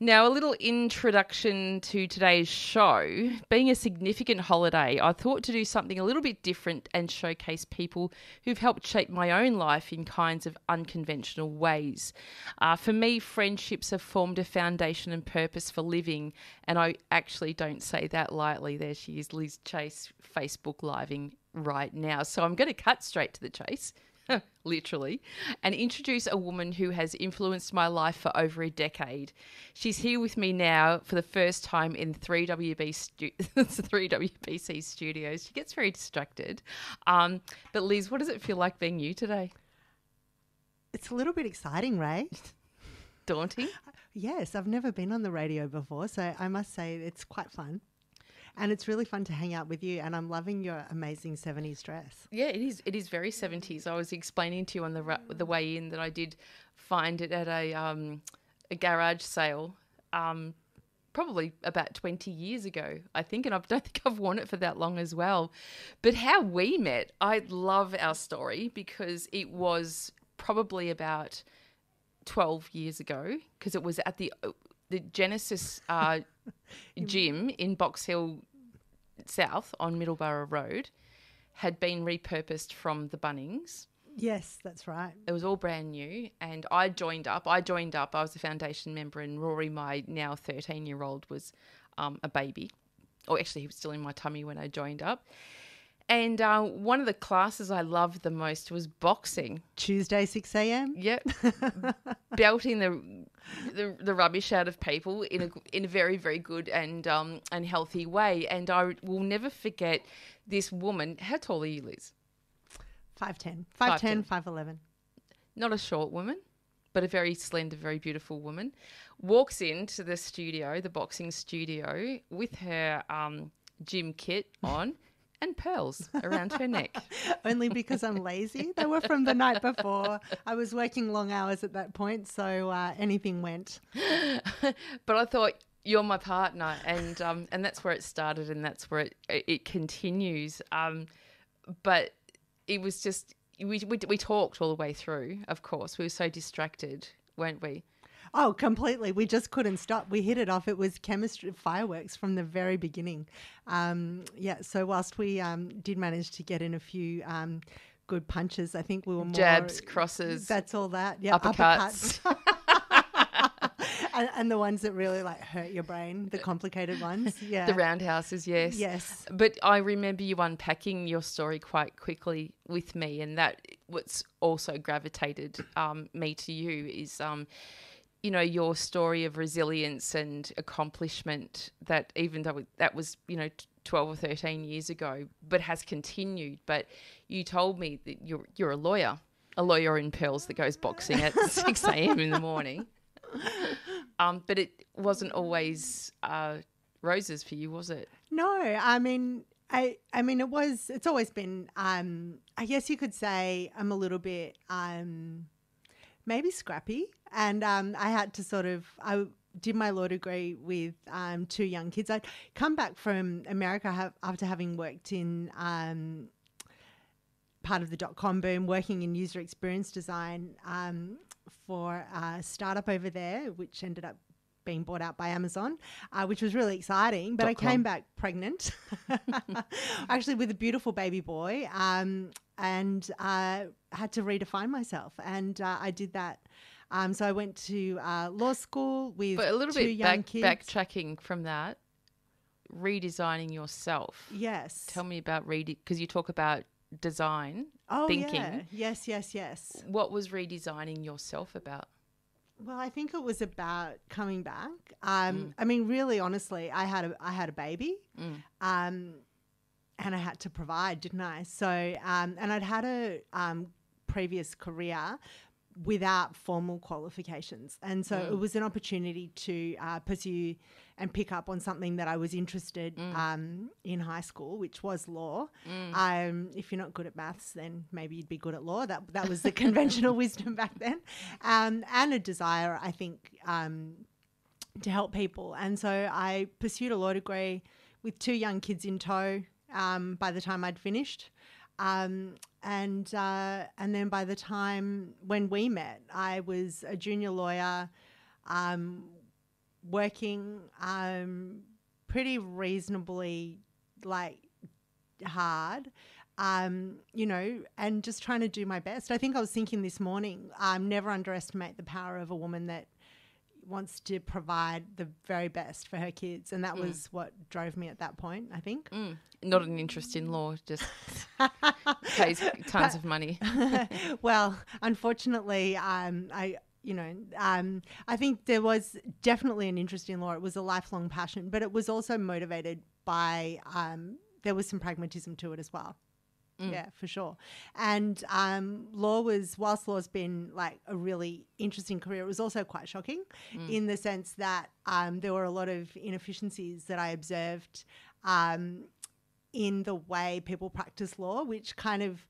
Now, a little introduction to today's show. Being a significant holiday, I thought to do something a little bit different and showcase people who've helped shape my own life in kinds of unconventional ways. For me, friendships have formed a foundation and purpose for living, and I actually don't say that lightly. There she is, Liz Chase, Facebook living right now. So I'm going to cut straight to the chase. Literally, and introduce a woman who has influenced my life for over a decade. She's here with me now for the first time in 3WBC studios. She gets very distracted. But Liz, what does it feel like being you today? It's a little bit exciting, Ray. Daunting? Yes, I've never been on the radio before, so I must say it's quite fun. And it's really fun to hang out with you, and I'm loving your amazing 70s dress. Yeah, it is. It is very 70s. I was explaining to you on the way in that I did find it at a garage sale probably about 20 years ago, I think, and I don't think I've worn it for that long as well. But how we met, I love our story because it was probably about 12 years ago because it was at the Genesis gym in Box Hill South on Middleborough Road had been repurposed from the Bunnings. Yes, that's right. It was all brand new, and I joined up. I was a foundation member, and Rory, my now 13-year-old, was a baby. Or actually, he was still in my tummy when I joined up. And one of the classes I loved the most was boxing. Tuesday, 6 a.m. Yep, belting the rubbish out of people in a very, very good and healthy way. And I will never forget this woman. How tall are you, Liz? 5'10", 5'10", 5'11". Not a short woman, but a very slender, very beautiful woman. Walks into the studio, the boxing studio, with her gym kit on. And pearls around her neck. Only because I'm lazy. They were from the night before. I was working long hours at that point, so anything went. But I thought, you're my partner, and that's where it started, and that's where it continues. But it was just, we talked all the way through, of course. We were so distracted, weren't we? Oh, completely. We just couldn't stop. We hit it off. It was chemistry fireworks from the very beginning. So whilst we did manage to get in a few good punches, I think we were more... Jabs, crosses. That's all that. Yeah, uppercuts. and the ones that really like hurt your brain, the complicated ones. Yeah. The roundhouses, yes. Yes. But I remember you unpacking your story quite quickly with me, and that what's also gravitated me to you is... your story of resilience and accomplishment that even though that was, 12 or 13 years ago, but has continued. But you told me that you're a lawyer in pearls that goes boxing at 6 a.m. in the morning. But it wasn't always roses for you, was it? No, I mean, it's always been, I guess you could say I'm a little bit, maybe scrappy. And I had to I did my law degree with 2 young kids. I'd come back from America after having worked in part of the .com boom, working in user experience design for a startup over there, which ended up being bought out by Amazon, which was really exciting. But I came back pregnant, actually with a beautiful baby boy, and had to redefine myself. And I did that. So I went to law school with but a little 2 bit young kids. Backtracking from that, redesigning yourself. Yes. Tell me about because you talk about design, thinking. Yeah. Yes. What was redesigning yourself about? Well, I think it was about coming back. I mean, really, honestly, I had a baby, and I had to provide, didn't I? So, and I'd had a previous career without formal qualifications, and so it was an opportunity to pursue and pick up on something that I was interested in high school, which was law. If you're not good at maths, then maybe you'd be good at law. That was the conventional wisdom back then, and a desire, I think, to help people. And so I pursued a law degree with 2 young kids in tow by the time I'd finished. And then by the time when we met, I was a junior lawyer working pretty reasonably hard, and just trying to do my best. I think I was thinking this morning, never underestimate the power of a woman that wants to provide the very best for her kids. And that was what drove me at that point, I think. Not an interest in law, just pays tons of money. Well, unfortunately, I think there was definitely an interest in law. It was a lifelong passion, but it was also motivated by, there was some pragmatism to it as well. Yeah, for sure. And whilst law's been like a really interesting career, it was also quite shocking in the sense that there were a lot of inefficiencies that I observed in the way people practice law, which kind of,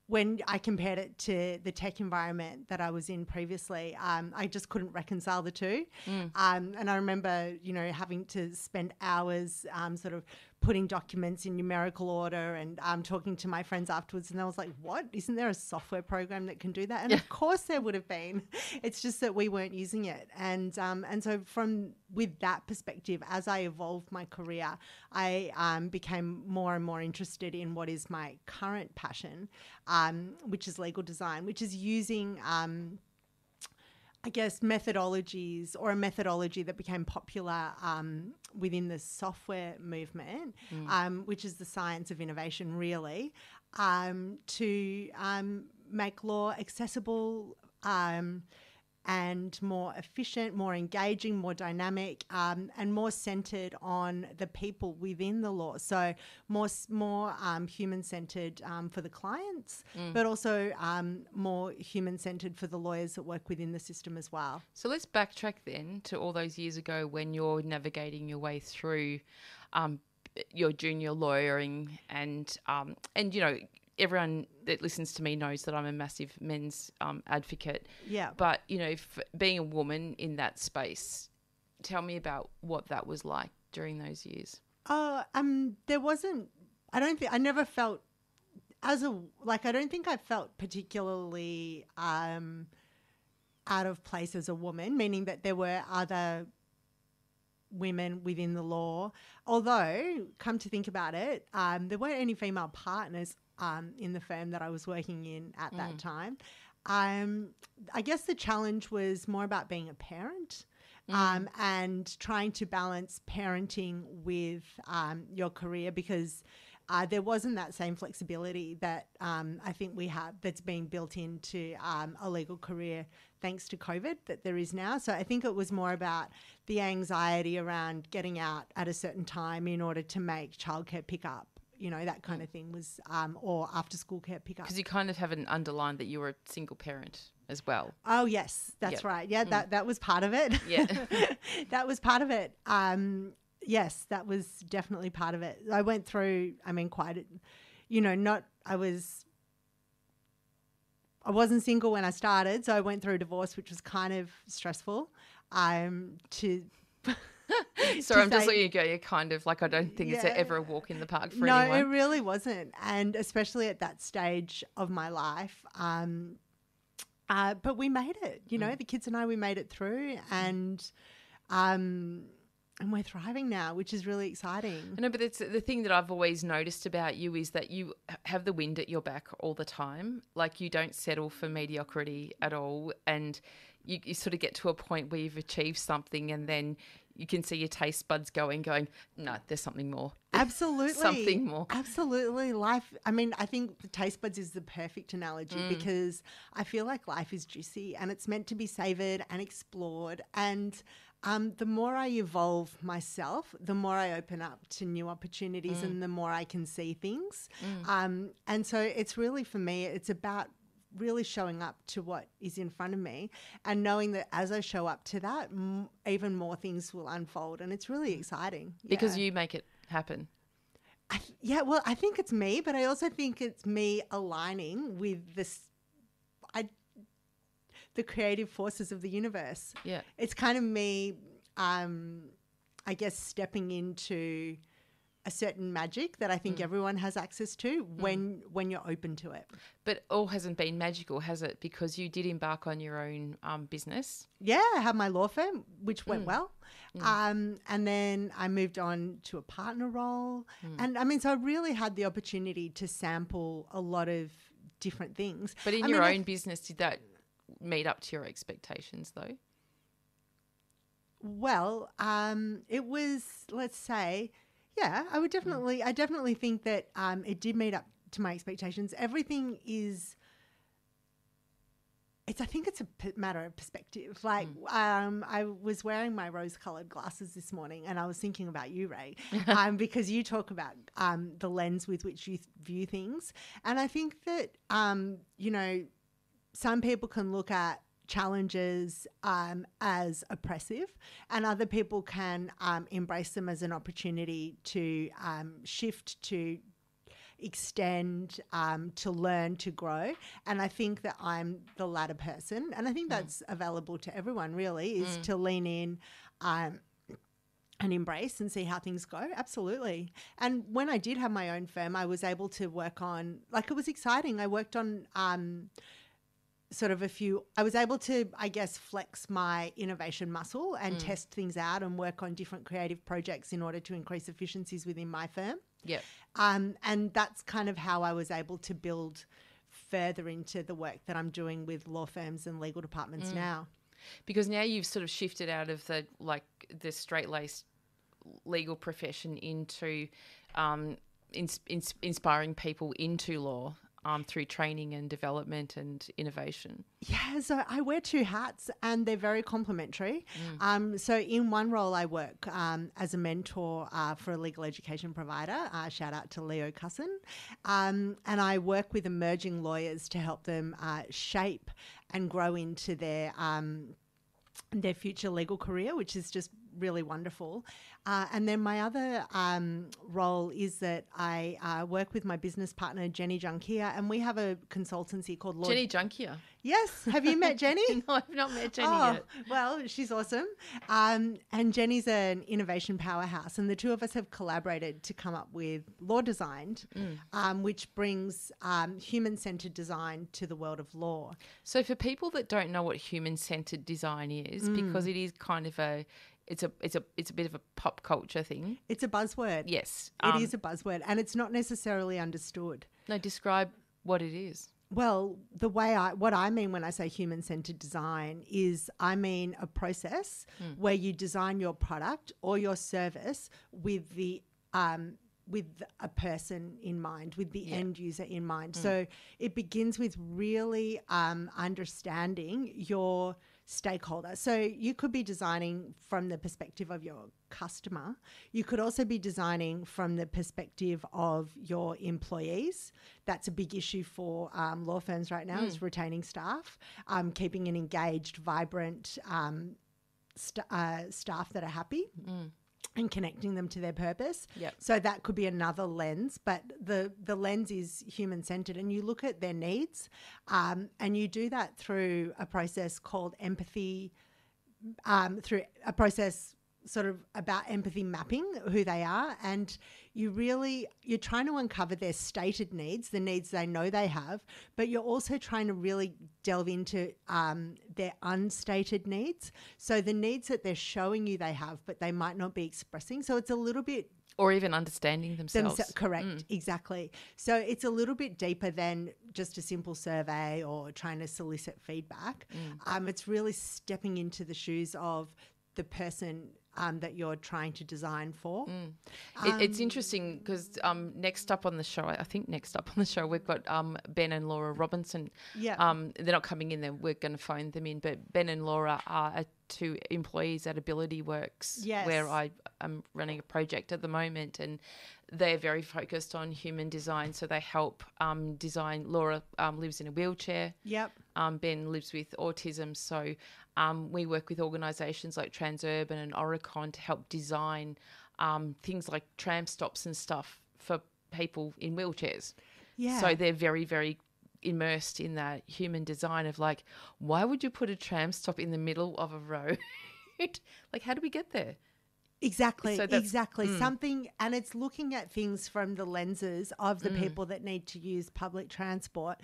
when I compared it to the tech environment that I was in previously, I just couldn't reconcile the two. And I remember, having to spend hours sort of putting documents in numerical order and talking to my friends afterwards. And I was like, what? Isn't there a software program that can do that? And of course there would have been. It's just that we weren't using it. And so with that perspective, as I evolved my career, I became more and more interested in what is my current passion, which is legal design, which is using I guess methodologies, or a methodology that became popular within the software movement, which is the science of innovation, really, to make law accessible and more efficient, more engaging, more dynamic, and more centred on the people within the law. So more human-centred for the clients, but also more human-centred for the lawyers that work within the system as well. So let's backtrack then to all those years ago when you're navigating your way through your junior lawyering and everyone that listens to me knows that I'm a massive men's advocate. Yeah. But, being a woman in that space, tell me about what that was like during those years. There wasn't, I never felt I don't think I felt particularly out of place as a woman, meaning that there were other women within the law. Although, come to think about it, there weren't any female partners in the firm that I was working in at that time. I guess the challenge was more about being a parent and trying to balance parenting with your career, because there wasn't that same flexibility that I think we have that's being built into a legal career thanks to COVID that there is now. So I think it was more about the anxiety around getting out at a certain time in order to make childcare pick up. That kind of thing was, or after school care pickup. Because you kind of haven't underlined that you were a single parent as well. Oh, yes, that's right. Yeah, that was part of it. Yeah. That was part of it. Yes, that was definitely part of it. I went through, I wasn't single when I started, so I went through a divorce, which was kind of stressful. Sorry, I'm just letting you go. You're kind of like, I don't think it's ever a walk in the park for anyone. No, it really wasn't. And especially at that stage of my life. But we made it, the kids and I, we made it through, and we're thriving now, which is really exciting. I know, but it's the thing that I've always noticed about you is that you have the wind at your back all the time. Like, you don't settle for mediocrity at all. And you sort of get to a point where you've achieved something, and then you can see your taste buds going, no, there's something more. Absolutely. Something more. Absolutely. Life, I think the taste buds is the perfect analogy because I feel like life is juicy and it's meant to be savoured and explored. And the more I evolve myself, the more I open up to new opportunities and the more I can see things. And so it's really, for me, it's about really showing up to what is in front of me and knowing that as I show up to that, even more things will unfold. And it's really exciting. Because you make it happen. I think it's me, but I also think it's me aligning with the creative forces of the universe. Yeah. It's kind of me, I guess, stepping into a certain magic that I think everyone has access to when you're open to it. But all hasn't been magical, has it? Because you did embark on your own business. Yeah, I had my law firm, which went well. And then I moved on to a partner role. And I mean, so I really had the opportunity to sample a lot of different things. But in your own business, did that meet up to your expectations though? Well, it was, let's say, yeah, I definitely think that it did meet up to my expectations. Everything is, I think it's a matter of perspective. Like, I was wearing my rose-colored glasses this morning and I was thinking about you, Ray, because you talk about the lens with which you view things. And I think that, some people can look at challenges as oppressive, and other people can embrace them as an opportunity to shift, to extend, to learn, to grow. And I think that I'm the latter person, and I think that's available to everyone really, is to lean in and embrace and see how things go. Absolutely. And when I did have my own firm, I was able to work on, like, it was exciting. I worked on I was able to, I guess, flex my innovation muscle and test things out and work on different creative projects in order to increase efficiencies within my firm. Yep. And that's kind of how I was able to build further into the work that I'm doing with law firms and legal departments now. Because now you've sort of shifted out of the straight-laced legal profession into inspiring people into law. Through training and development and innovation. Yeah, so I wear two hats and they're very complementary. So in one role I work as a mentor for a legal education provider, shout out to Leo Cusson, and I work with emerging lawyers to help them shape and grow into their future legal career, which is just really wonderful. And then my other role is that I work with my business partner, Jenny Junkia, and we have a consultancy called Law... Jenny Junkia? Yes. Have you met Jenny? No, I've not met Jenny yet. Well, she's awesome. And Jenny's an innovation powerhouse, and the two of us have collaborated to come up with Law Designed, which brings human-centered design to the world of law. So for people that don't know what human-centered design is, because it is kind of it's a bit of a pop culture thing. It's a buzzword. Yes. It is a buzzword, and it's not necessarily understood. No, describe what it is. Well, what I mean when I say human-centered design is I mean a process where you design your product or your service with a person in mind, with the end user in mind. So it begins with really understanding your stakeholder. So you could be designing from the perspective of your customer. You could also be designing from the perspective of your employees. That's a big issue for law firms right now, is retaining staff, keeping an engaged, vibrant staff that are happy. And connecting them to their purpose. Yep. So that could be another lens, but the lens is human-centered, and you look at their needs, and you do that through a process called empathy, through a process sort of about empathy mapping who they are, and you're trying to uncover their stated needs, the needs they know they have, but you're also trying to really delve into their unstated needs. So the needs that they're showing you they have, but they might not be expressing. So it's a little bit... Or even understanding themselves. Correct, exactly. So it's a little bit deeper than just a simple survey or trying to solicit feedback. It's really stepping into the shoes of the person that you're trying to design for. It's interesting because next up on the show, we've got Ben and Laura Robinson. Yeah. They're not coming in there. We're going to phone them in. But Ben and Laura are two employees at Ability Works, where I am running a project at the moment, and they're very focused on human design. So they help design. Laura lives in a wheelchair. Yep. Ben lives with autism. So we work with organisations like Transurban and Oricon to help design things like tram stops and stuff for people in wheelchairs. Yeah. So they're very, very immersed in that human design of like, why would you put a tram stop in the middle of a road? Like, how do we get there? Exactly, So that's- exactly. Something, and it's looking at things from the lenses of the people that need to use public transport.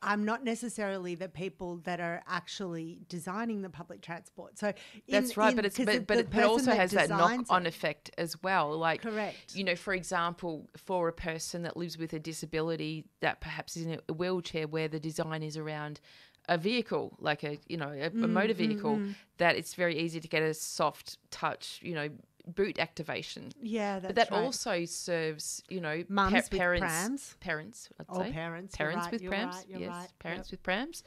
I'm not necessarily the people that are actually designing the public transport. So That's right, but it also has that knock-on it. effect as well. Like, Correct. you know, for example, for a person that lives with a disability that perhaps is in a wheelchair, where the design is around a vehicle, like a motor vehicle, that it's very easy to get a soft touch, you know, boot activation. Yeah, that's but that right. also serves, you know, Mums with parents, prams. parents, I'd Oh, say. parents. Parents You're with right, prams. you're Yes, right. parents Yep. with prams.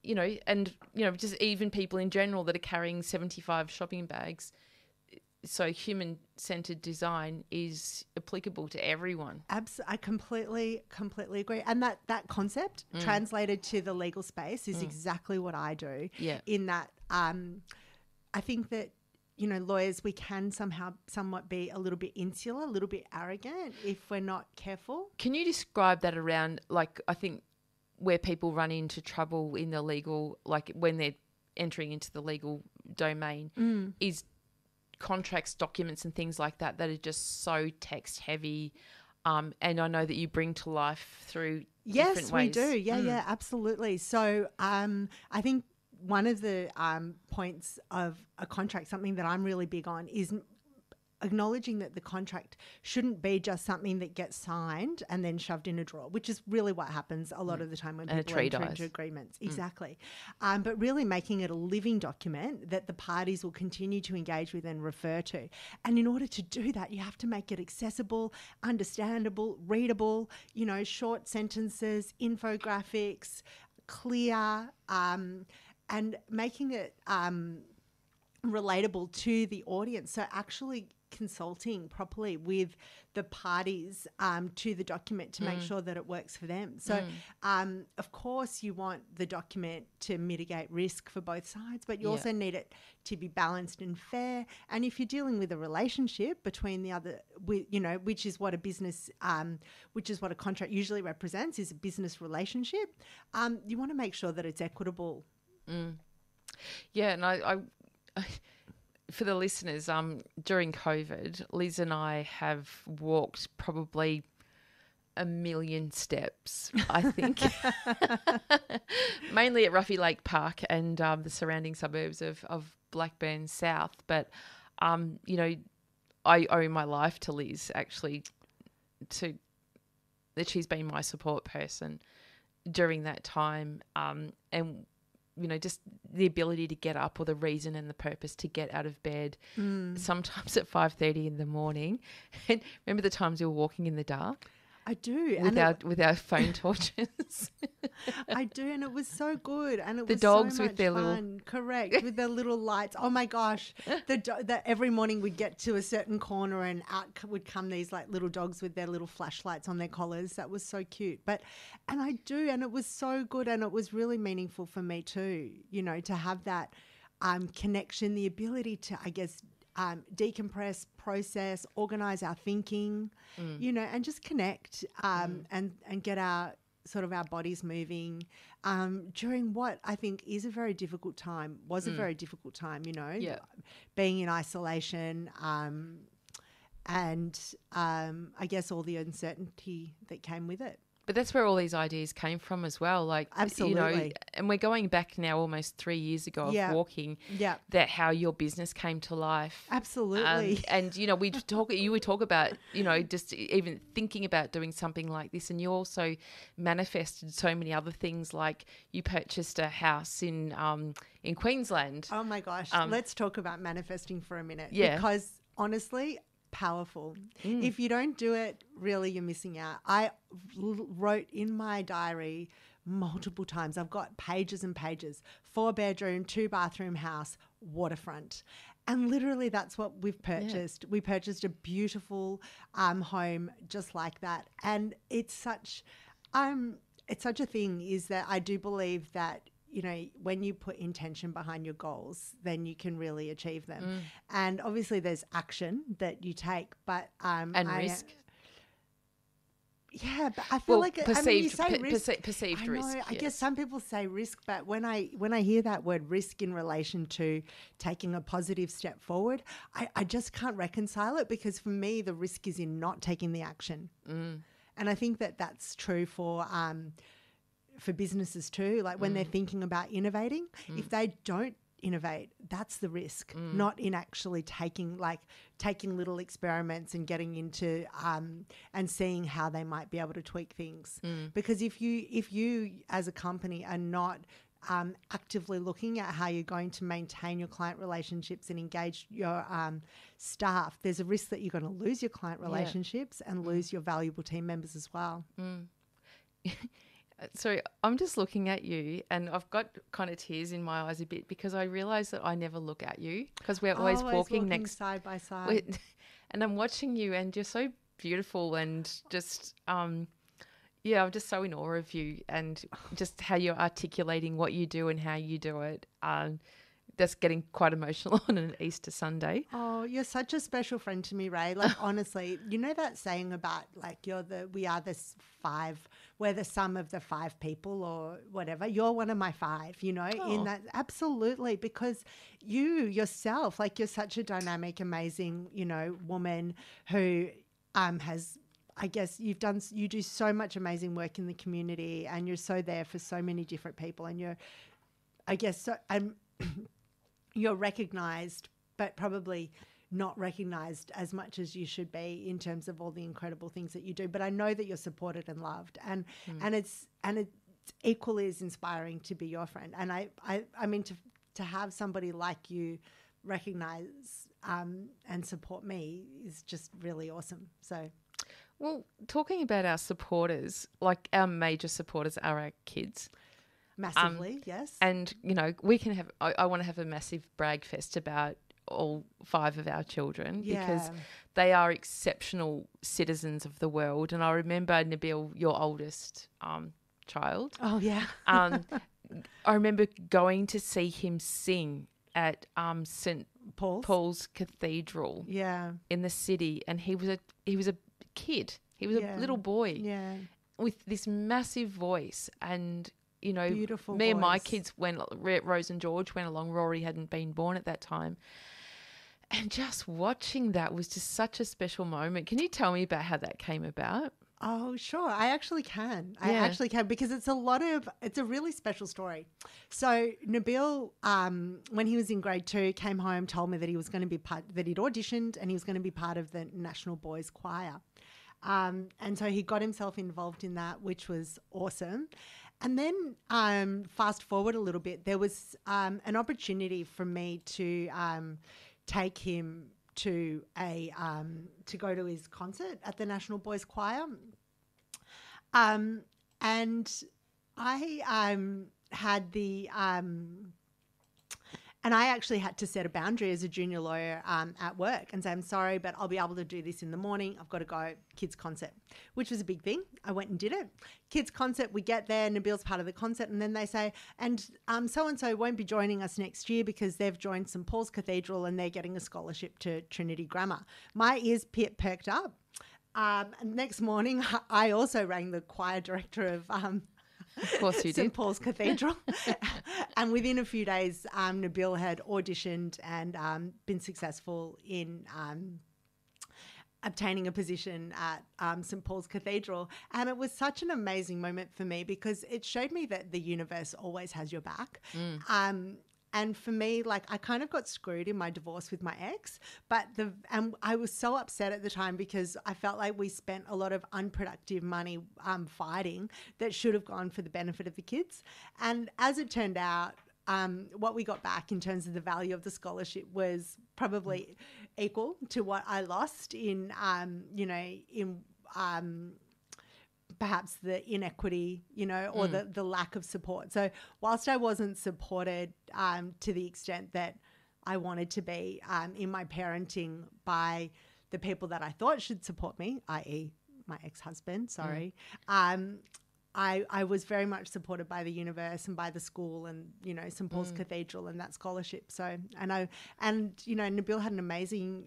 You know, and, you know, just even people in general that are carrying 75 shopping bags. So human-centered design is applicable to everyone. I completely agree. And that concept translated to the legal space is exactly what I do. Yeah. In that, I think that, you know, lawyers, we can somewhat be a little bit insular, a little bit arrogant if we're not careful. Can you describe that around, like, I think where people run into trouble in the legal, like when they're entering into the legal domain, is contracts, documents and things like that are just so text heavy. And I know that you bring to life through different ways. Yes, we do. Yeah, absolutely. So I think one of the points of a contract, something that I'm really big on, is acknowledging that the contract shouldn't be just something that gets signed and then shoved in a drawer, which is really what happens a lot of the time when And a people tree enter dies. into agreements. Exactly. But really making it a living document that the parties will continue to engage with and refer to. And in order to do that, you have to make it accessible, understandable, readable, you know, short sentences, infographics, clear, and making it relatable to the audience. So actually consulting properly with the parties to the document to make sure that it works for them. So, of course, you want the document to mitigate risk for both sides, but you also need it to be balanced and fair. And if you're dealing with a relationship between the other, you know, which is what a business, which is what a contract usually represents, is a business relationship, you want to make sure that it's equitable. Yeah, and I for the listeners, during COVID, Liz and I have walked probably 1,000,000 steps, I think, mainly at Ruffy Lake Park and the surrounding suburbs of Blackburn South. But, you know, I owe my life to Liz, actually, that she's been my support person during that time. And you know, just the ability to get up, or the reason and the purpose to get out of bed, sometimes at 5:30 in the morning. And remember the times you were walking in the dark? I do. With our phone torches. I do, and it was so good, and it The was dogs so with much their fun. Correct, with their little lights. Oh my gosh, that every morning we'd get to a certain corner, and out would come these like little dogs with their little flashlights on their collars. That was so cute. And I do, and it was so good, and it was really meaningful for me too. You know, to have that connection, the ability to, I guess, decompress, process, organize our thinking, you know, and just connect and get our bodies moving during what I think is a very difficult time, a very difficult time, you know, being in isolation and I guess all the uncertainty that came with it. But that's where all these ideas came from as well. Like, absolutely. You know, and we're going back now almost 3 years ago of walking. Yeah. That how your business came to life. Absolutely. And you know, you would talk about, you know, just even thinking about doing something like this, and you also manifested so many other things, like you purchased a house in Queensland. Oh my gosh. Let's talk about manifesting for a minute. Yeah. Because honestly, powerful. If you don't do it, really, you're missing out. I wrote in my diary multiple times. I've got pages and pages. 4-bedroom, 2-bathroom house, waterfront. And literally that's what we've purchased. Yeah. We purchased a beautiful home just like that. And it's such a thing, is that I do believe that, you know, when you put intention behind your goals, then you can really achieve them. And obviously there's action that you take, but and risk. Yeah, but I feel like you say risk. Perceived I know, risk. I guess some people say risk, but when I hear that word risk in relation to taking a positive step forward, I just can't reconcile it, because for me the risk is in not taking the action. And I think that that's true for businesses too. Like when they're thinking about innovating, if they don't innovate, that's the risk, not in actually taking little experiments and getting into and seeing how they might be able to tweak things. Because if you as a company are not actively looking at how you're going to maintain your client relationships and engage your staff, there's a risk that you're going to lose your client relationships and lose your valuable team members as well. So I'm just looking at you and I've got kind of tears in my eyes a bit, because I realise that I never look at you, because we're always walking next side by side. And I'm watching you and you're so beautiful and just, I'm just so in awe of you and just how you're articulating what you do and how you do it. That's getting quite emotional on an Easter Sunday. Oh, you're such a special friend to me, Ray. Like, honestly, you know that saying about like we're the sum of the 5 people or whatever. You're one of my 5, you know, in that. Absolutely. Because you yourself, like, you're such a dynamic, amazing, you know, woman who has, I guess you do so much amazing work in the community, and you're so there for so many different people, and you're recognised, but probably not recognised as much as you should be in terms of all the incredible things that you do. But I know that you're supported and loved, and it's equally as inspiring to be your friend. And I mean to have somebody like you recognise and support me is just really awesome. So. Well, talking about our supporters, like our major supporters are our kids. Massively, yes. And, you know, we can have, I want to have a massive brag fest about all 5 of our children, because they are exceptional citizens of the world. And I remember Nabil, your oldest child. Oh, yeah. I remember going to see him sing at St. Paul's Cathedral in the city. And he was a kid. He was a little boy with this massive voice, and you know, beautiful me voice. And my kids went, Rose and George went along. Rory hadn't been born at that time. And just watching that was just such a special moment. Can you tell me about how that came about? Oh, sure. I actually can. Because it's a really special story. So Nabil, when he was in grade 2, came home, told me that he was going to be that he'd auditioned and he was going to be part of the National Boys Choir. And so he got himself involved in that, which was awesome. And then fast forward a little bit, there was an opportunity for me to take him to to go to his concert at the National Boys Choir. And I had the and I actually had to set a boundary as a junior lawyer at work and say, I'm sorry, but I'll be able to do this in the morning. I've got to go. Kids concert, which was a big thing. I went and did it. Kids concert, we get there, Nabil's part of the concert, and then they say, and so-and-so won't be joining us next year because they've joined St. Paul's Cathedral and they're getting a scholarship to Trinity Grammar. My ears perked up. Next morning, I also rang the choir director of course you St. did. Paul's Cathedral. And within a few days, Nabil had auditioned and been successful in obtaining a position at St. Paul's Cathedral. And it was such an amazing moment for me because it showed me that the universe always has your back. And for me, like, I kind of got screwed in my divorce with my ex, and I was so upset at the time because I felt like we spent a lot of unproductive money fighting that should have gone for the benefit of the kids. And as it turned out, what we got back in terms of the value of the scholarship was probably equal to what I lost in perhaps the inequity, or the lack of support. So whilst I wasn't supported to the extent that I wanted to be in my parenting by the people that I thought should support me, i.e. my ex-husband, I was very much supported by the universe and by the school and, St. Paul's Cathedral and that scholarship. So, Nabil had an amazing,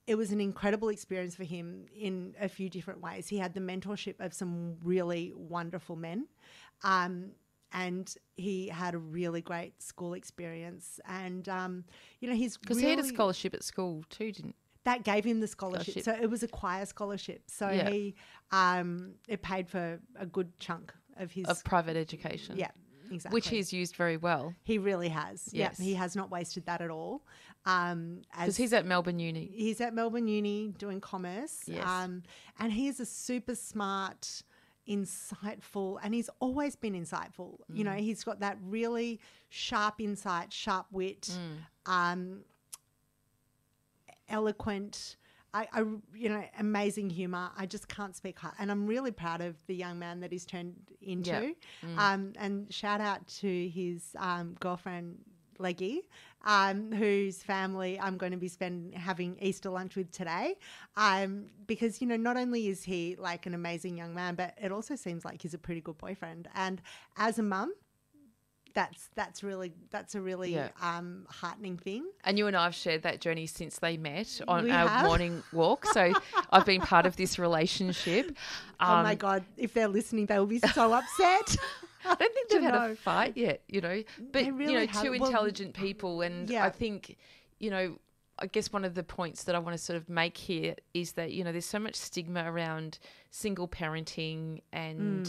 it was an incredible experience for him in a few different ways. He had the mentorship of some really wonderful men, and he had a really great school experience. And, he's Because he had a scholarship at school too, didn't that gave him the scholarship. So it was a choir scholarship. So he it paid for a good chunk of his private education. Yeah, exactly. Which he's used very well. He really has. Yes. Yeah, he has not wasted that at all. Because he's at Melbourne Uni. He's at Melbourne Uni doing commerce. Yes. And he's a super smart, insightful, and he's always been insightful. You know, he's got that really sharp insight, sharp wit, eloquent, amazing humour. I just can't speak high. And I'm really proud of the young man that he's turned into. And shout out to his girlfriend, Leggy, whose family I'm going to be having Easter lunch with today. Because, not only is he like an amazing young man, but it also seems like he's a pretty good boyfriend. And as a mum, that's a really heartening thing. And you and I have shared that journey since they met on our morning walk. So I've been part of this relationship. Oh my God, if they're listening, they will be so upset. I don't think they've had a fight yet, but really two intelligent people. And I think, I guess one of the points that I want to sort of make here is that, there's so much stigma around single parenting and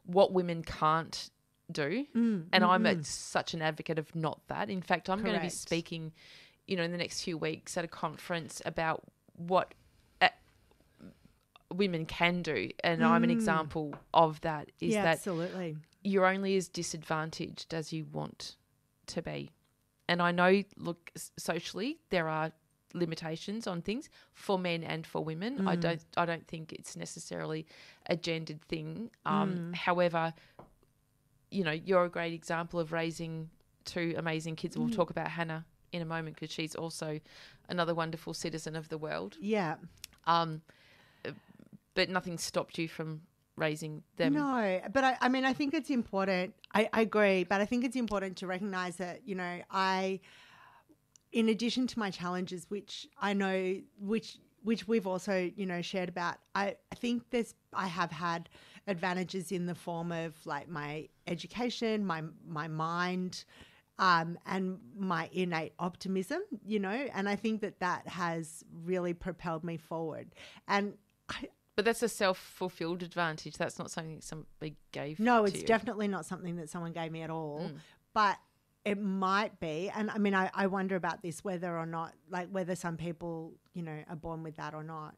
what women can't do. And I'm such an advocate of not that. In fact, I'm going to be speaking, in the next few weeks at a conference about what women can do. And I'm an example of that, is that absolutely. You're only as disadvantaged as you want to be. And I know, look, socially there are limitations on things for men and for women. I don't think it's necessarily a gendered thing. However, you're a great example of raising two amazing kids. We'll talk about Hannah in a moment because she's also another wonderful citizen of the world. Yeah. But nothing stopped you from raising them. No, but I think it's important. I agree, but I think it's important to recognise that, in addition to my challenges, which I know, which we've also, shared about, I think I have had advantages in the form of like my education, my mind, and my innate optimism, and I think that has really propelled me forward. But that's a self-fulfilled advantage. That's not something somebody gave No, to it's you. definitely not something that someone gave me at all. But it might be. And I mean, I wonder about this, whether or not, like whether some people, are born with that or not,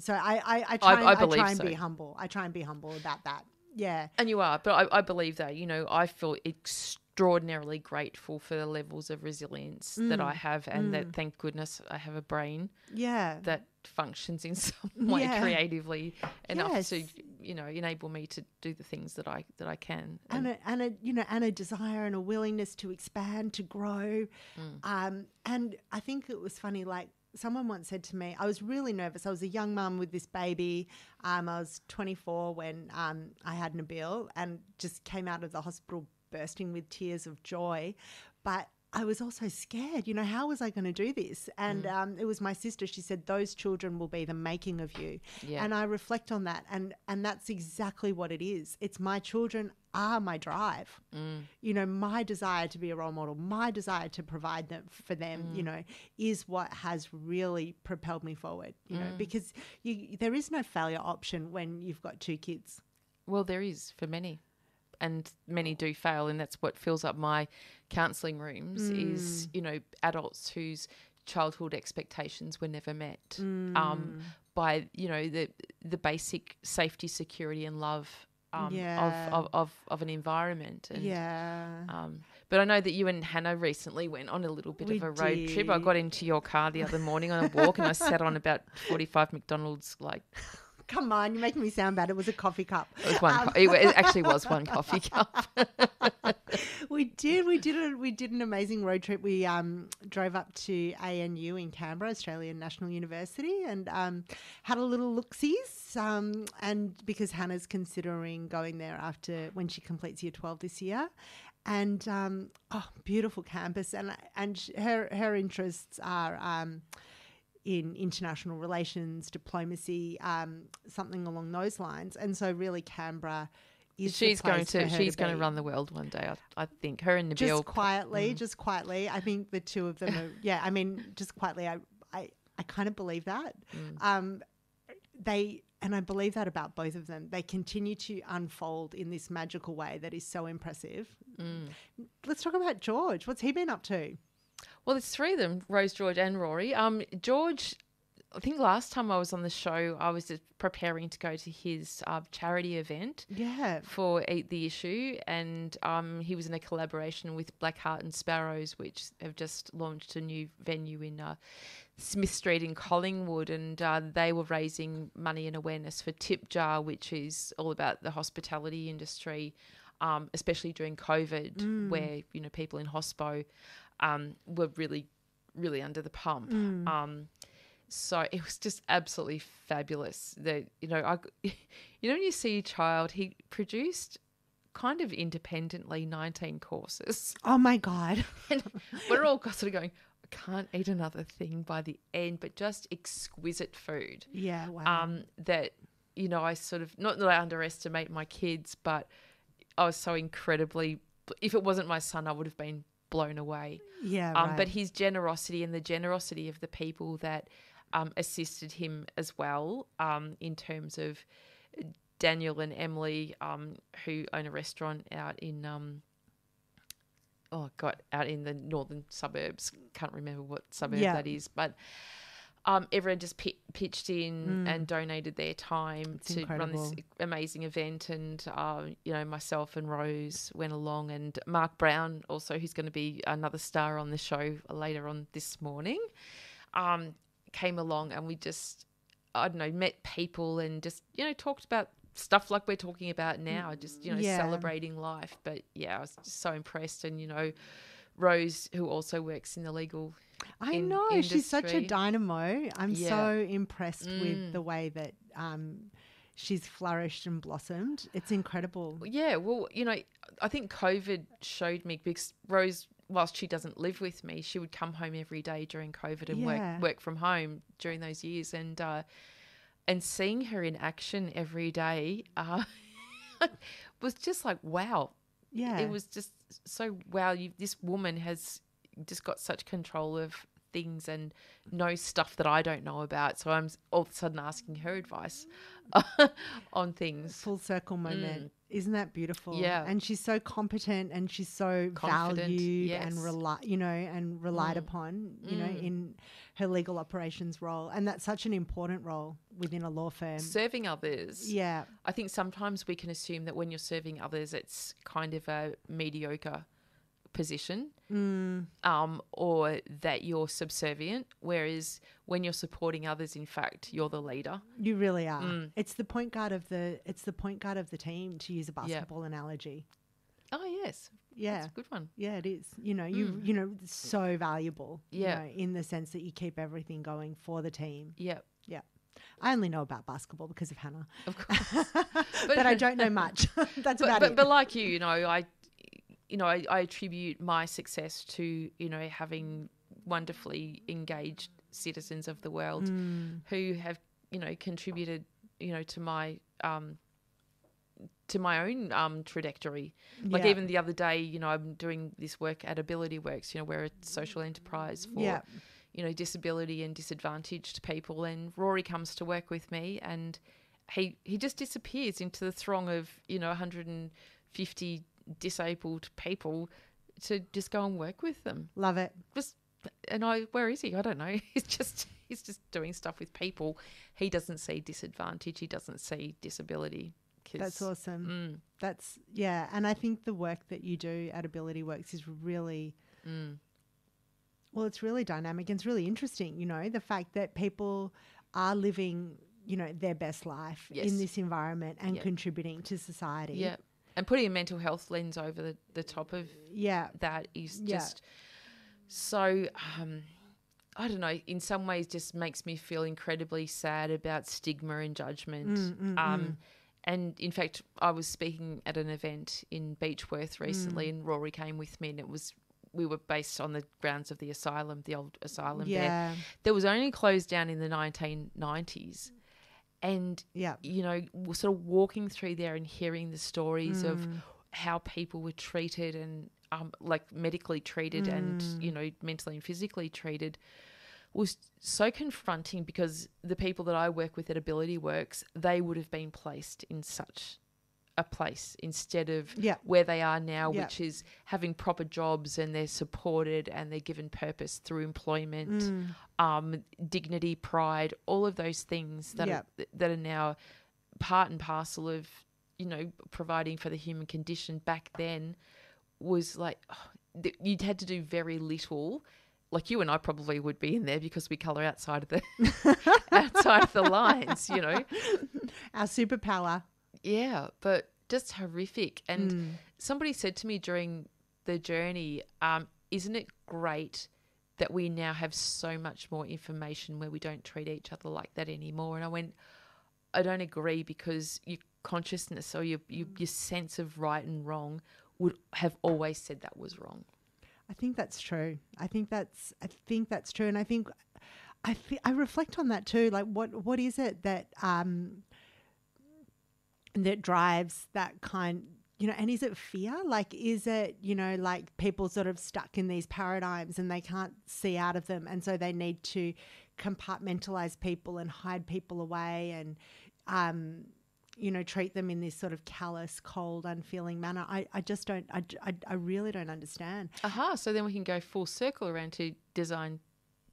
So I try and be humble. I try and be humble about that. Yeah. And you are. But I believe that, I feel extraordinarily grateful for the levels of resilience that I have, and that, thank goodness, I have a brain that functions in some way creatively enough to enable me to do the things that I can, and a desire and a willingness to expand, to grow. And I think it was funny, like someone once said to me, I was really nervous. I was a young mum with this baby. I was 24 when I had Nabil, and just came out of the hospital bursting with tears of joy. But I was also scared, how was I going to do this? And it was my sister. She said, those children will be the making of you. Yeah. And I reflect on that. And that's exactly what it is. It's my children are my drive. My desire to be a role model, my desire to provide them for them, is what has really propelled me forward, because there is no failure option when you've got two kids. Well, there is for many. And many do fail, and that's what fills up my counselling rooms is, adults whose childhood expectations were never met by, the basic safety, security and love of an environment. And, but I know that you and Hannah recently went on a little bit of a road trip. I got into your car the other morning on a walk and I sat on about 45 McDonald's Come on, you're making me sound bad. It was a coffee cup. It was it actually was one coffee cup. We did an amazing road trip. We drove up to ANU in Canberra, Australian National University, and had a little look-sees. And because Hannah's considering going there when she completes year 12 this year. And beautiful campus, and her interests are in international relations, diplomacy, something along those lines. And so really Canberra is She's the place going to for her going to be. run the world one day. I think her and Nabil. Just quietly. I think the two of them are, just quietly. I kind of believe that. And I believe that about both of them. They continue to unfold in this magical way that is so impressive. Let's talk about George. What's he been up to? Well, there's three of them, Rose, George and Rory. George, I think last time I was on the show, I was just preparing to go to his charity event for Eat the Issue. And he was in a collaboration with Black Heart and Sparrows, which have just launched a new venue in Smith Street in Collingwood, and they were raising money and awareness for Tip Jar, which is all about the hospitality industry, especially during COVID, where people in hospo were really, really under the pump. So it was just absolutely fabulous. That when you see a child, he produced kind of independently 19 courses. Oh my God! And we're all sort of going, can't eat another thing by the end, but just exquisite food. Yeah, wow. That, I sort of, not that I underestimate my kids, but I was so incredibly, if it wasn't my son, I would have been blown away. Yeah, right. But his generosity and the generosity of the people that assisted him as well, in terms of Daniel and Emily, who own a restaurant out in, out in the northern suburbs. Can't remember what suburb that is, but everyone just pitched in and donated their time to run this amazing event. And, myself and Rose went along, and Mark Brown also, who's going to be another star on the show later on this morning, came along, and we just, met people and just, talked about stuff like we're talking about now, just, celebrating life. But yeah, I was just so impressed. And, Rose, who also works in the legal industry. She's such a dynamo. I'm so impressed with the way that she's flourished and blossomed. It's incredible. Yeah, well, I think COVID showed me, because Rose, whilst she doesn't live with me, she would come home every day during COVID and work from home during those years. And seeing her in action every day was just like, wow. Yeah. It was just so, wow, this woman has just got such control of things and knows stuff that I don't know about. So I'm all of a sudden asking her advice on things. Full circle moment. Isn't that beautiful? Yeah. And she's so competent, and she's so confident, valued yes. and relied upon, in her legal operations role. And that's such an important role within a law firm. Serving others. Yeah. I think sometimes we can assume that when you're serving others, it's kind of a mediocre position, or that you're subservient, whereas when you're supporting others, in fact, you're the leader. You really are. It's the point guard of the team, to use a basketball analogy. Oh yes, yeah, that's a good one. Yeah, it is. It's so valuable. In the sense that you keep everything going for the team. Yeah. I only know about basketball because of Hannah, of course, but I don't know much. That's about it. But like you, I attribute my success to, having wonderfully engaged citizens of the world who have, contributed, to my own trajectory. Like even the other day, I'm doing this work at Ability Works, we're a social enterprise for, disability and disadvantaged people. And Rory comes to work with me, and he just disappears into the throng of, 150 disabled people to just go and work with them. Love it. Where is he? I don't know. He's just doing stuff with people. He doesn't see disadvantage. He doesn't see disability. That's awesome. And I think the work that you do at Ability Works is really, it's really dynamic and it's really interesting. The fact that people are living, their best life in this environment and contributing to society. Yeah. And putting a mental health lens over the top of that is just so, I don't know, in some ways just makes me feel incredibly sad about stigma and judgment. And in fact, I was speaking at an event in Beechworth recently, and Rory came with me, and it was we were based on the grounds of the asylum, the old asylum Yeah. there. That was only closed down in the 1990s. And, Yeah. you know, we're sort of walking through there and hearing the stories of how people were treated and like medically treated and, you know, mentally and physically treated was so confronting, because the people that I work with at Ability Works, they would have been placed in such a place instead of where they are now, which is having proper jobs and they're supported and they're given purpose through employment, dignity, pride, all of those things that are now part and parcel of, you know, providing for the human condition. Back then was like, you'd had to do very little. Like you and I probably would be in there because we colour outside of the outside of the lines, you know. Our superpower. Yeah, but just horrific. And somebody said to me during the journey, isn't it great that we now have so much more information where we don't treat each other like that anymore? And I went, I don't agree, because your consciousness or your sense of right and wrong would have always said that was wrong. I think that's true. I think that's true. And I reflect on that too. Like what is it that that drives that kind, you know, and is it fear? Like, is it, you know, like people sort of stuck in these paradigms and they can't see out of them. And so they need to compartmentalize people and hide people away and, you know, treat them in this sort of callous, cold, unfeeling manner. I just don't, I really don't understand. So then we can go full circle around to design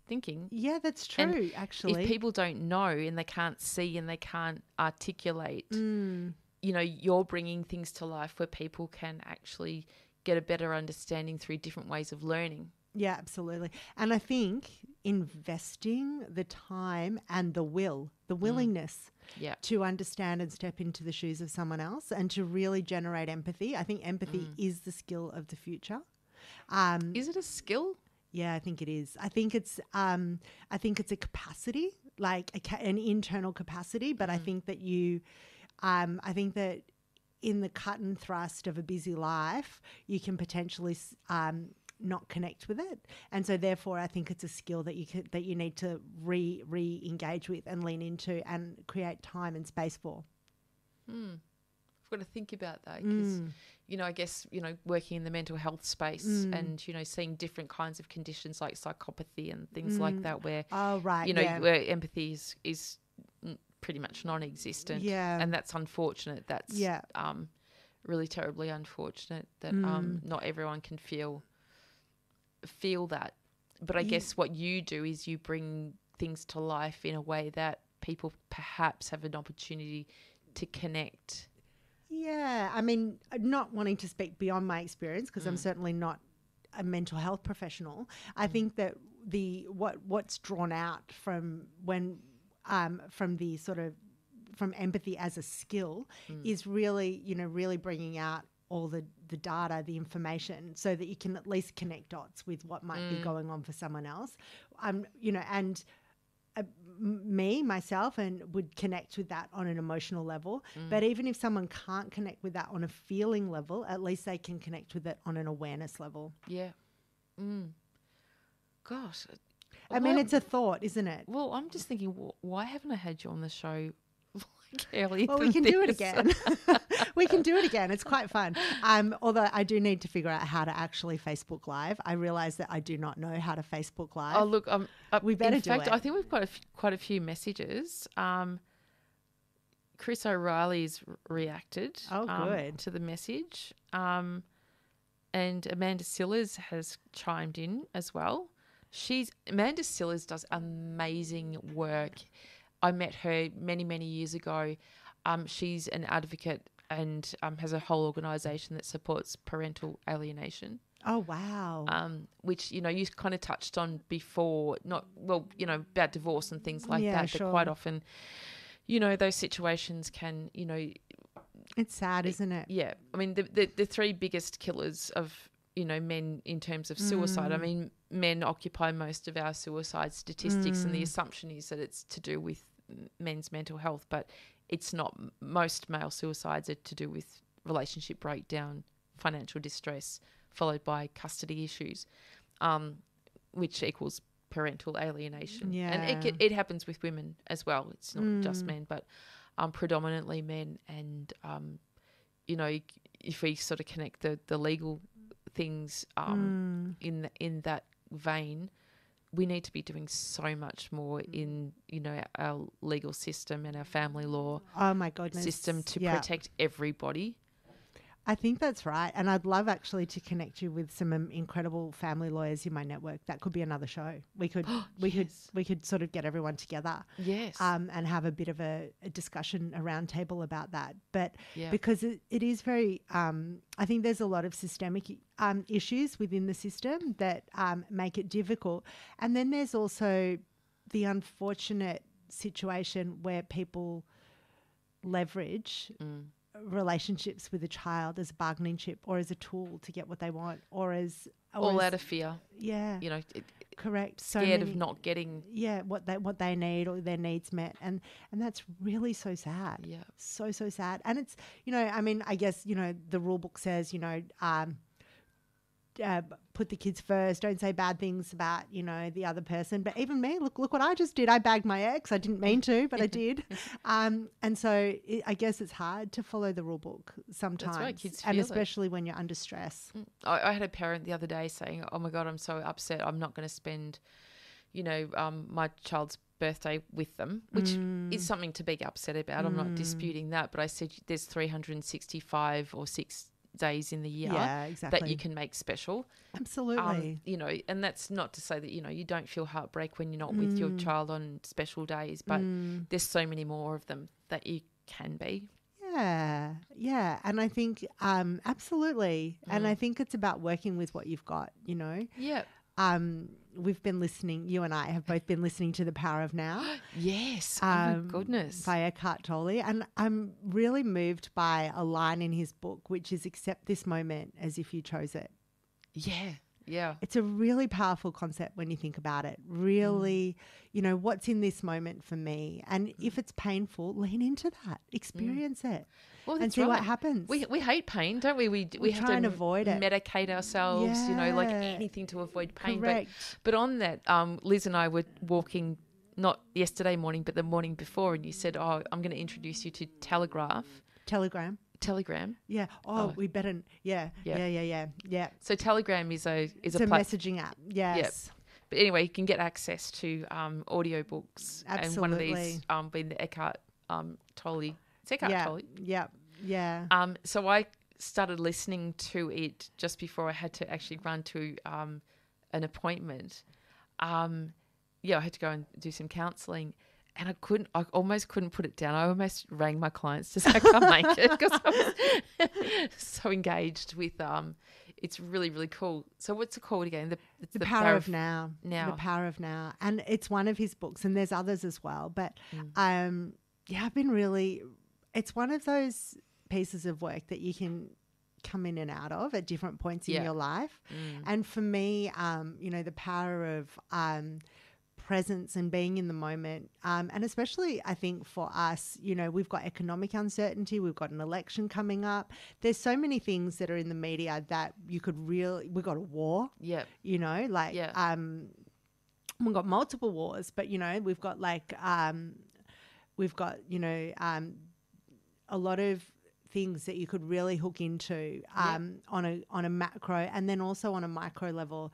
thinking. Yeah, that's true, and actually. If people don't know and they can't see and they can't articulate, you know, you're bringing things to life where people can actually get a better understanding through different ways of learning. Yeah, absolutely. And I think investing the time and the willingness to understand and step into the shoes of someone else and to really generate empathy. I think empathy is the skill of the future. Is it a skill? Yeah, I think it is. I think it's a capacity, like an internal capacity. But I think that I think that in the cut and thrust of a busy life, you can potentially not connect with it, and so therefore I think it's a skill that you need to re-engage with and lean into and create time and space for. I've got to think about that, because you know, I guess, you know, working in the mental health space and, you know, seeing different kinds of conditions like psychopathy and things like that, where you know, where empathy is pretty much non-existent, and that's unfortunate. That's really terribly unfortunate that not everyone can feel that. But I guess what you do is you bring things to life in a way that people perhaps have an opportunity to connect. Yeah, I mean, not wanting to speak beyond my experience, because I'm certainly not a mental health professional. I think that what's drawn out from the sort of from empathy as a skill is really, you know, really bringing out all the data, the information, so that you can at least connect dots with what might be going on for someone else. You know, and myself, and would connect with that on an emotional level. But even if someone can't connect with that on a feeling level, at least they can connect with it on an awareness level. Yeah. Gosh. I mean, it's a thought, isn't it? Well, I'm just thinking, why haven't I had you on the show earlier? Well, we can do it again. We can do it again. It's quite fun. Although I do need to figure out how to actually Facebook Live. I realise that I do not know how to Facebook Live. Oh, look, we better do it. In fact, I think we've got quite a few messages. Chris O'Reilly's reacted to the message. And Amanda Sillars has chimed in as well. Amanda Sillars does amazing work. I met her many, many years ago. She's an advocate and has a whole organisation that supports parental alienation. Oh, wow. Which, you know, you kind of touched on before, you know, about divorce and things like that. Sure. That quite often, you know, those situations can, you know. It's sad, isn't it? Yeah. I mean, the three biggest killers of, you know, men in terms of suicide. I mean, men occupy most of our suicide statistics, and the assumption is that it's to do with men's mental health, but it's not. Most male suicides are to do with relationship breakdown, financial distress, followed by custody issues, which equals parental alienation. Yeah. And it happens with women as well. It's not just men, but predominantly men. And, you know, if we sort of connect the legal things in that vein, we need to be doing so much more in, you know, our legal system and our family law system to protect everybody. I think that's right. And I'd love actually to connect you with some incredible family lawyers in my network. That could be another show. We could we could sort of get everyone together. Yes. And have a bit of a discussion, a round table about that. But Yeah. because it is very I think there's a lot of systemic issues within the system that make it difficult. And then there's also the unfortunate situation where people leverage relationships with a child as a bargaining chip or as a tool to get what they want, or as all out of fear. Yeah, You know, correct. scared of not getting. Yeah, what they need or their needs met, and that's really so sad. Yeah. So sad. And it's, you know, I mean, I guess, you know, the rule book says, you know, put the kids first, don't say bad things about, you know, the other person. But even me, look what I just did. I bagged my ex. I didn't mean to, but I did. And so I guess it's hard to follow the rule book sometimes. That's right, kids and feel especially when you're under stress. I had a parent the other day saying, "Oh my God, I'm so upset. I'm not going to spend, you know, my child's birthday with them," which is something to be upset about. I'm not disputing that, but I said there's 365 or 6 days in the year that you can make special. Absolutely. You know, and that's not to say that, you know, you don't feel heartbreak when you're not with your child on special days, but there's so many more of them that you can be. Yeah. And I think, absolutely. And I think it's about working with what you've got, you know. Yeah. We've been listening, you and I have both been listening to The Power of Now. Yes. Oh my goodness. By Eckhart Tolle. And I'm really moved by a line in his book, which is accept this moment as if you chose it. Yeah. Yeah. It's a really powerful concept when you think about it. Really, you know, what's in this moment for me? And if it's painful, lean into that, experience it. Well, and see what happens. We hate pain, don't we? We have try and to avoid it. medicate ourselves, you know, like anything to avoid pain. But on that, Liz and I were walking, not yesterday morning, but the morning before, and you said, "Oh, I'm going to introduce you to Telegram." Yeah. We better. Yeah. So Telegram is it's a messaging app. Yes. Yep. But anyway, you can get access to audiobooks. Absolutely. And one of these being the Eckhart Tolle. It's Eckhart Tolle. Yeah. So I started listening to it just before I had to actually run to an appointment. I had to go and do some counselling. And I almost couldn't put it down. I almost rang my clients to say I can't make it because I was so engaged with it's really, really cool. So what's it called again? The Power of Now. The Power of Now. And it's one of his books, and there's others as well. But I've been really, it's one of those pieces of work that you can come in and out of at different points in your life. And for me, you know, the power of presence and being in the moment, and especially I think for us, you know, we've got economic uncertainty, we've got an election coming up, there's so many things that are in the media that you could really, we've got a war, you know, like we've got multiple wars, but you know, we've got like you know, a lot of things that you could really hook into on a macro and then also on a micro level,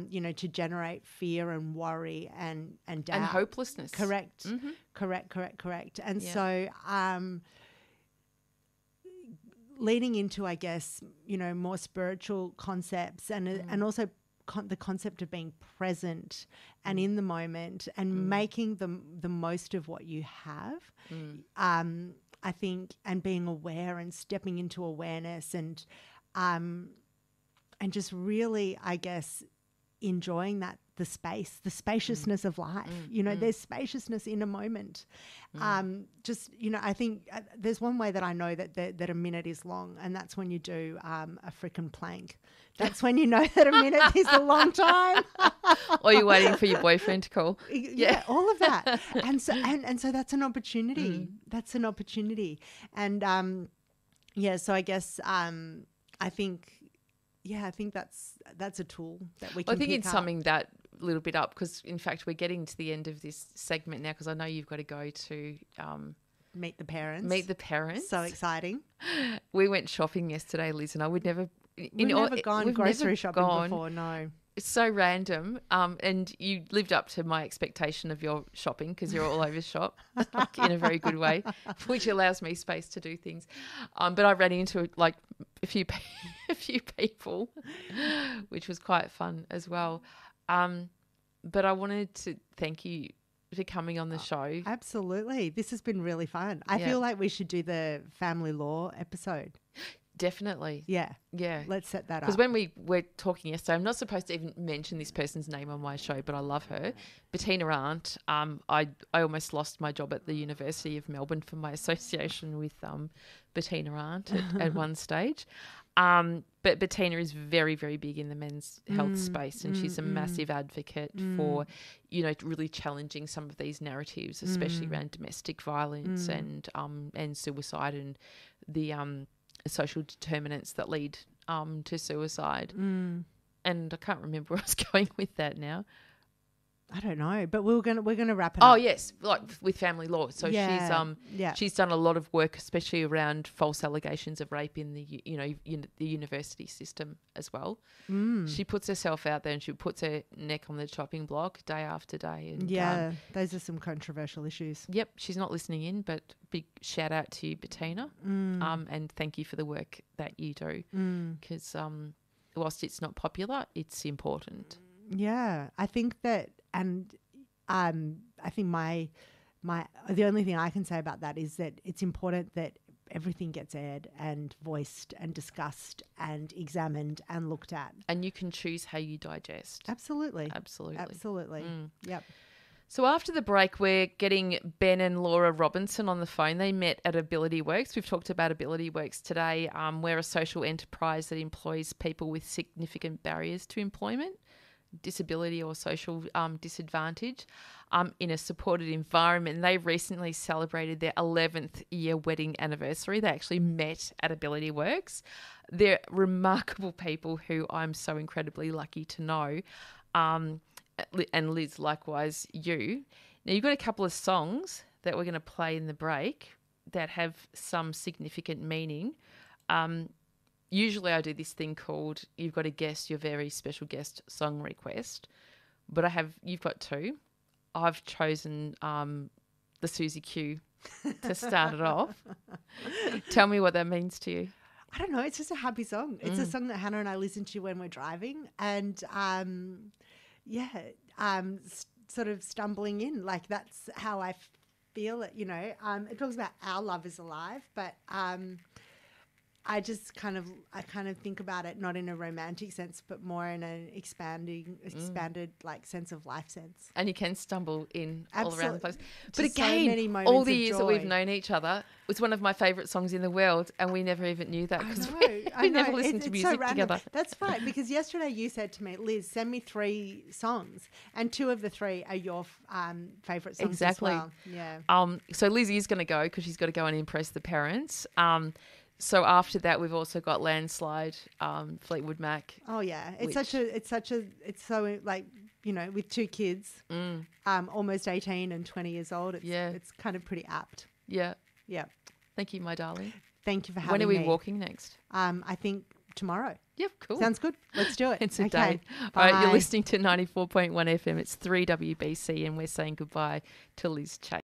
you know, to generate fear and worry and doubt. And hopelessness. Correct. Correct. And so leading into, I guess, you know, more spiritual concepts and also the concept of being present and in the moment and making the most of what you have. I think, and being aware and stepping into awareness and just really, I guess, enjoying that, the spaciousness of life. You know, there's spaciousness in a moment. Just, you know, I think there's one way that I know that a minute is long, and that's when you do a freaking plank. That's when you know that a minute is a long time. Or you're waiting for your boyfriend to call. Yeah, all of that. And so that's an opportunity. That's an opportunity. And so I guess I think yeah, I think that's a tool that we I can think pick it's up. summing that little bit up because, in fact, we're getting to the end of this segment now because I know you've got to go to Meet the parents. meet the parents. So exciting. We went shopping yesterday, Liz, and I would never... We've never gone grocery shopping before, no. It's so random. And you lived up to my expectation of your shopping because you're all over shop, like in a very good way, which allows me space to do things. But I ran into like a few people, which was quite fun as well. But I wanted to thank you for coming on the show. Absolutely. This has been really fun. I feel like we should do the family law episode. Definitely. Yeah. Yeah. Let's set that up. Because when we were talking yesterday, I'm not supposed to even mention this person's name on my show, but I love her. Bettina Arndt. I almost lost my job at the University of Melbourne for my association with Bettina Arndt at one stage. But Bettina is very, very big in the men's health space, and she's a massive advocate for, really challenging some of these narratives, especially around domestic violence and suicide and the social determinants that lead to suicide. And I can't remember where I was going with that now. I don't know, but we're gonna wrap it up. Oh yes, like with family law. So she's done a lot of work, especially around false allegations of rape in the the university system as well. She puts herself out there and she puts her neck on the chopping block day after day. And those are some controversial issues. Yep, she's not listening in, but big shout out to you, Bettina, and thank you for the work that you do because whilst it's not popular, it's important. Yeah, I think that, and I think my the only thing I can say about that is that it's important that everything gets aired and voiced and discussed and examined and looked at. And you can choose how you digest. Absolutely. Absolutely. Yep. So after the break, we're getting Ben and Laura Robinson on the phone. They met at Ability Works. We've talked about Ability Works today. We're a social enterprise that employs people with significant barriers to employment, disability or social disadvantage in a supported environment. And they recently celebrated their 11th year wedding anniversary. They actually met at Ability Works. They're remarkable people who I'm so incredibly lucky to know. And Liz, likewise, you. Now, you've got a couple of songs that we're going to play in the break that have some significant meaning. Usually I do this thing called you've got to guess your very special guest song request, but you've got two. I've chosen the Susie Q to start it off. Tell me what that means to you. I don't know. It's just a happy song. It's a song that Hannah and I listen to when we're driving, and sort of stumbling in. Like that's how I feel it. It talks about our love is alive, but I kind of think about it not in a romantic sense, but more in an expanded like sense of life sense. And you can stumble in all around the place. But Just again, all the years that we've known each other, it's one of my favourite songs in the world, and we never even knew that because we never listened to music together. That's right, because yesterday you said to me, Liz, send me 3 songs, and 2 of the 3 are your favourite songs as well. Yeah. So Liz is going to go because she's got to go and impress the parents. So after that, we've also got Landslide, Fleetwood Mac. Oh yeah, it's so like with 2 kids, almost 18 and 20 years old. It's kind of pretty apt. Yeah. Yeah. Thank you, my darling. Thank you for having me. When are we walking next? I think tomorrow. Yep, cool. Sounds good. Let's do it. It's a okay. day. All right, you're listening to 94.1 FM. It's 3WBC, and we're saying goodbye to Liz Chase.